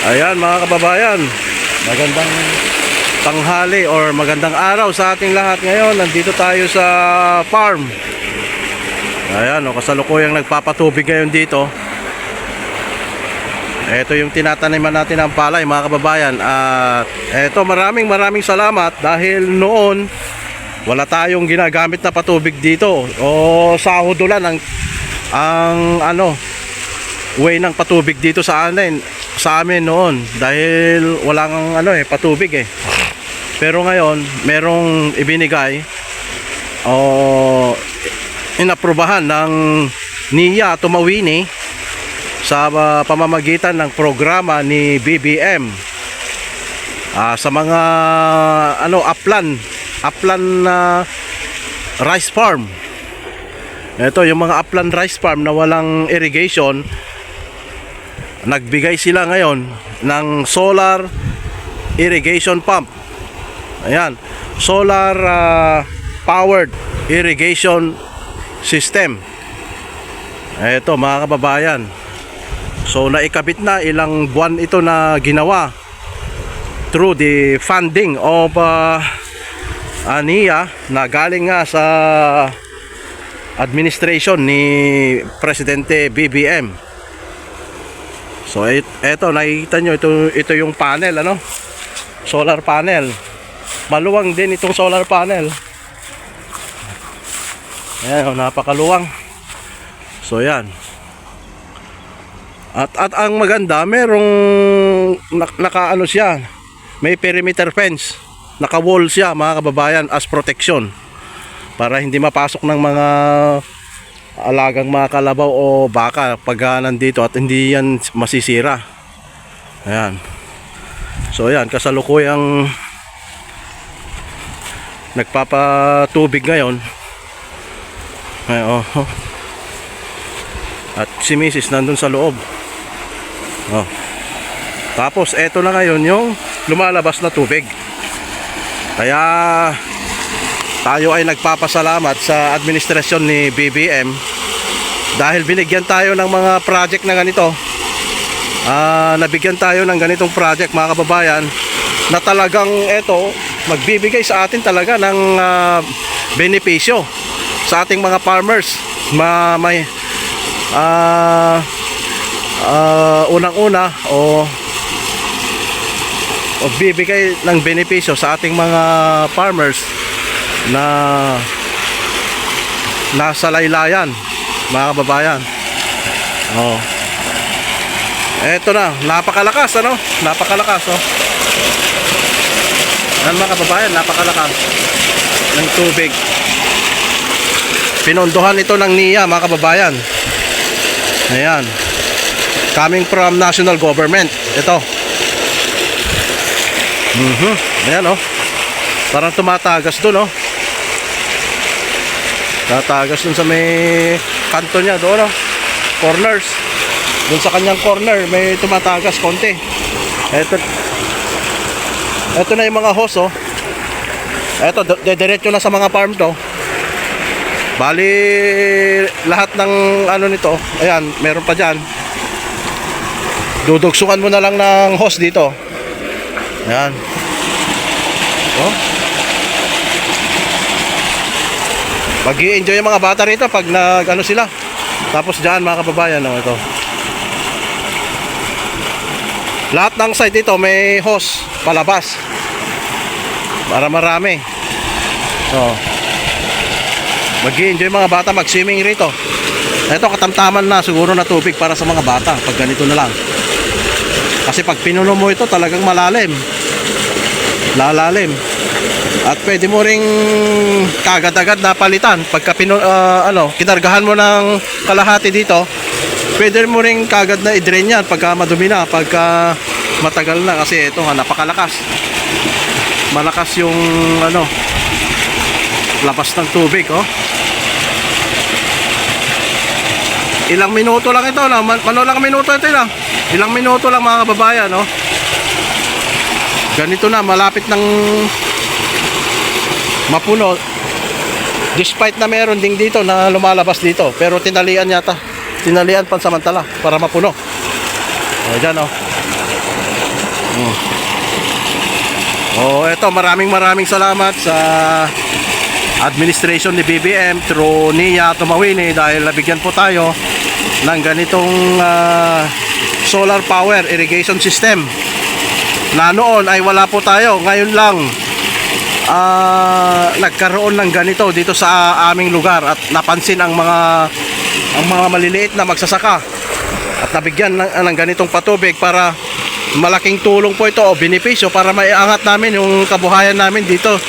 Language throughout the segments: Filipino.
Ayan mga kababayan, magandang tanghali or magandang araw sa ating lahat ngayon. Nandito tayo sa farm. Ayan o, kasalukuyang nagpapatubig ngayon dito. Ito yung tinataniman natin ng palay mga kababayan. At ito, maraming salamat dahil noon wala tayong ginagamit na patubig dito. O sahod lang ang way ng patubig dito sa amin noon dahil walang patubig eh. Pero ngayon merong ibinigay o inaprubahan ng NIA Tumawini sa pamamagitan ng programa ni BBM sa mga upland na rice farm. Ito yung mga upland rice farm na walang irrigation. Nagbigay sila ngayon ng solar irrigation pump. Ayan, solar powered irrigation system. Ito mga kababayan. So naikabit na, ilang buwan ito na ginawa through the funding of NIA na galing nga sa administration ni Presidente BBM. So ito nakikita nyo, ito yung panel, solar panel. Maluwang din itong solar panel. Ayan, napakaluwang. So yan. At ang maganda, merong nakaano siya, may perimeter fence, naka-wall siya mga kababayan as protection para hindi mapasok ng mga alagang mga kalabaw o baka pag nandito at hindi yan masisira. Ayan. So ayan, kasalukuyang nagpapatubig ngayon. Ayan, at si Mrs. nandun sa loob. Tapos eto na ngayon yung lumalabas na tubig. Kaya tayo ay nagpapasalamat sa administrasyon ni BBM dahil binigyan tayo ng mga project na ganito. Nabigyan tayo ng ganitong project mga kababayan na talagang eto magbibigay sa atin talaga ng benepisyo sa ating mga farmers. Unang-una o bibigay ng benepisyo sa ating mga farmers na nasa laylayan mga kababayan. Eto na, napakalakas napakalakas mga kababayan, napakalakas ng tubig. Pinondohan ito ng NIA mga kababayan. Ayan, coming from national government. Ito ayan parang tumatagas doon tatagas dun sa may kanto niya doon corners, dun sa kanyang corner may tumatagas konti. Ito na yung mga hose eto, dediretso na sa mga farm to. Bali lahat ng nito, ayan, meron pa dyan. Dudugsungan mo na lang ng hose dito. Ayan. Mag-i-enjoy yung mga bata rito pag sila. Tapos dyan mga kababayan, ito. Lahat ng side dito may hose palabas para marami. Mag-i-enjoy mga bata mag-swimming rito. Ito katamtaman na siguro na tubig para sa mga bata pag ganito na lang. Kasi pag pinuno mo ito talagang lalalim. At pwede mo ring kagad-agad na palitan pagka kinargahan mo ng kalahati dito. Pwede mo ring kagad na i-drain yan pagka madumi na, pagka matagal na, kasi ito napakalakas. Malakas yung labas ng tubig Ilang minuto lang ito lang minuto ito lang. Ilang minuto lang mga kababayan ganito na, malapit ng mapuno. Despite na meron ding dito na lumalabas dito, pero tinalian pansamantala para mapuno. Ayan Eto, maraming salamat sa administration ni BBM through Nia Tumawini dahil nabigyan po tayo ng ganitong solar power irrigation system na noon ay wala po tayo. Ngayon lang nagkaroon ng ganito dito sa aming lugar at napansin ang mga maliliit na magsasaka at nabigyan ng ganitong patubig para malaking tulong po ito o benepisyo para maiangat namin yung kabuhayan namin dito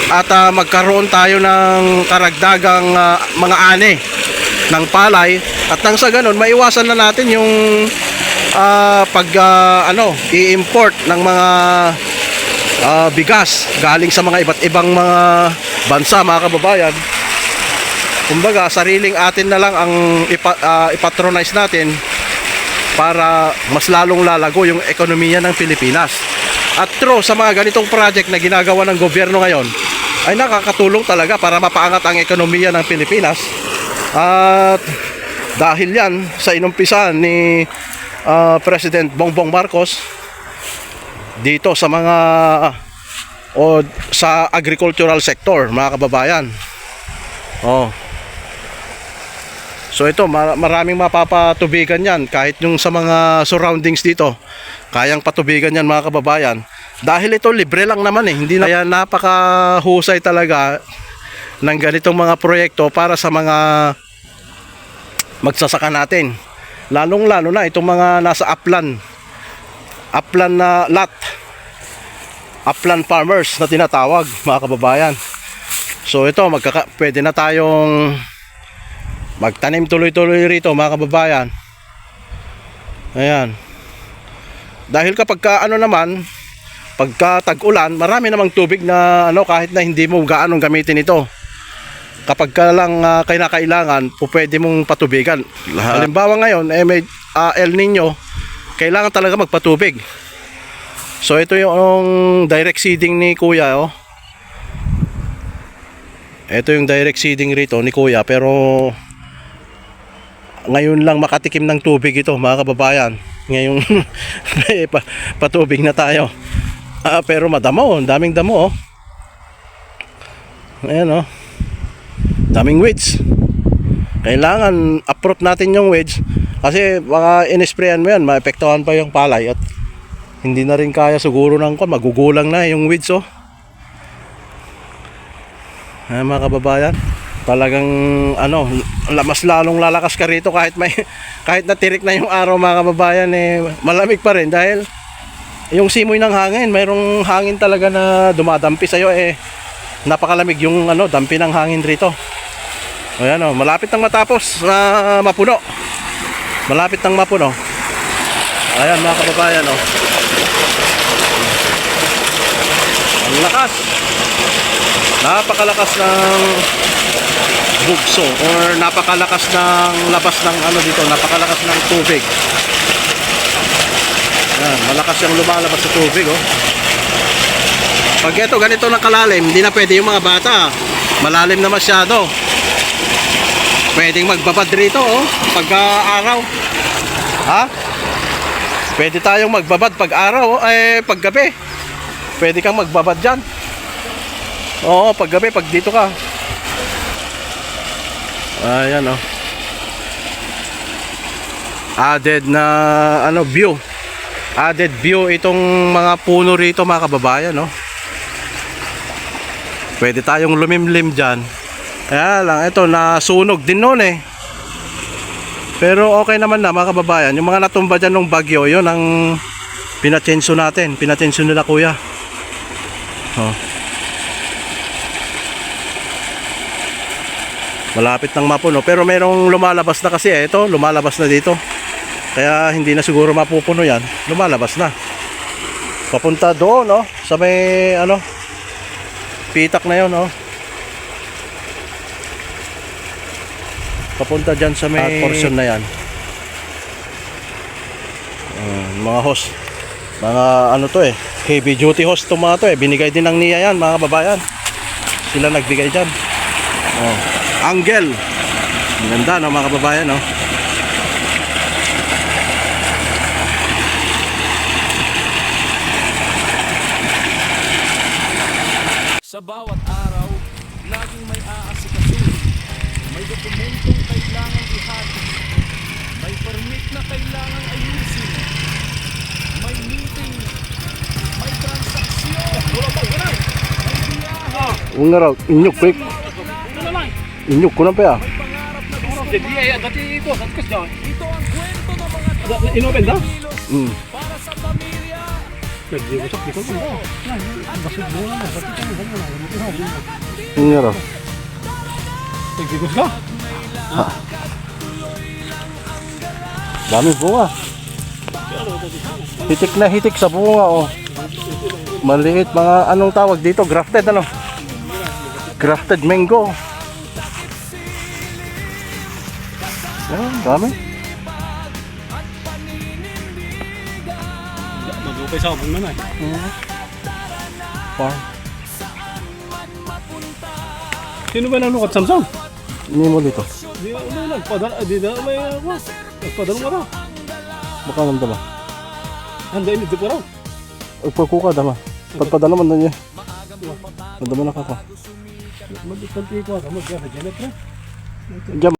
at magkaroon tayo ng karagdagang mga ani ng palay at nang sa ganun maiwasan na natin yung i-import ng mga bigas galing sa mga iba't ibang mga bansa, mga kababayan. Kumbaga sariling atin na lang ang ipatronize natin para mas lalong lalago yung ekonomiya ng Pilipinas. At through sa mga ganitong project na ginagawa ng gobyerno ngayon ay nakakatulong talaga para mapaangat ang ekonomiya ng Pilipinas. At dahil yan sa inumpisahan ni President Bongbong Marcos dito sa mga sa agricultural sector, mga kababayan. So ito, maraming mapapatubigan yan kahit yung sa mga surroundings dito. Kayang patubigan yan, mga kababayan. Dahil ito libre lang naman hindi na. Kaya napakahusay talaga ng ganitong mga proyekto para sa mga magsasaka natin. Lalong-lalo na itong mga nasa upland na lot. Upland farmers na tinatawag, mga kababayan. So ito, pwede na tayong magtanim tuloy-tuloy rito, mga kababayan. Ayan. Dahil kapag pagka tag-ulan, marami namang tubig na kahit na hindi mo gaanong gamitin ito. Kapag ka lang kailangan, pwede mong patubigan. Halimbawa ngayon, may El Nino, kailangan talaga magpatubig. So ito yung direct seeding ni Kuya, Ito yung direct seeding rito ni Kuya, pero ngayon lang makatikim ng tubig ito, mga kababayan. Ngayon patubig na tayo. Pero madamo, daming damo, Ayan, daming weeds. Kailangan uproot natin yung weeds kasi baka inisprayan mo yan, maepektuhan pa yung palay at hindi na rin kaya siguro magugulang na yung weeds, Ayan, mga kababayan. Talagang mas lalong lalakas ka rito kahit natirik na yung araw, mga kababayan, malamig pa rin dahil yung simoy ng hangin, mayroong hangin talaga na dumadampi sa iyo, napakalamig yung dampi ng hangin rito. Ayan, malapit nang matapos na mapuno. Malapit nang mapuno. Ayan, mga kababayan, ang lakas. Napakalakas ng bugso or napakalakas ng labas ng dito, napakalakas ng tubig. Yan, malakas yung lumalabas sa tubig, Pag ito ganito ng kalalim, hindi na pwede yung mga bata. Malalim na masyado. Pwedeng magbabad rito, pagka araw. Pwede tayong magbabad pag araw, pag gabi. Pwede kang magbabad dyan. Oo, pag gabi, pag dito ka. Ayan, added na view. Added view itong mga puno rito, mga kababayan, Pwede tayong lumimlim dyan. Kaya lang, ito nasunog din noon, Pero okay naman na, mga kababayan. Yung mga natumba dyan ng bagyo, yun ang pinatensyo natin. Pinatensyo nila, Kuya. Malapit nang mapuno, pero merong lumalabas na kasi, ito lumalabas na dito, kaya hindi na siguro mapupuno yan. Lumalabas na papunta doon, sa may pitak na yun, papunta dyan sa may portion na yan. Mga hose, mga to, heavy duty hose to, mga to, binigay din ng NIA yan, mga kababayan. Sila nagbigay dyan. Angle. Ang ganda, mga kababayan, Kung nga raw, inyok quick. Inyok ko na pa ya. Jadi ay dati ito sa kas daw. Inopen daw? Pwede ko sa dito. Basig mo na sa dito. Kung nga raw. Tigigos ka? Dami bunga. Hitik na hitik sa bunga oh. Maliit mga anong tawag dito? Grafted ano? Grafted mango. Yan, dami. Magupay sa abong na Farm. Sino ba nanukat Samsung? Hindi mo dito. Di ano nagpadala, di na may ako. Nagpadala mo raw. Baka nanda ba? Handa ini di po raw. Pagkuka dama. Pagpadala man na niya. Nadama na ka ko. Mag-istanti ko ako, mag-janet na.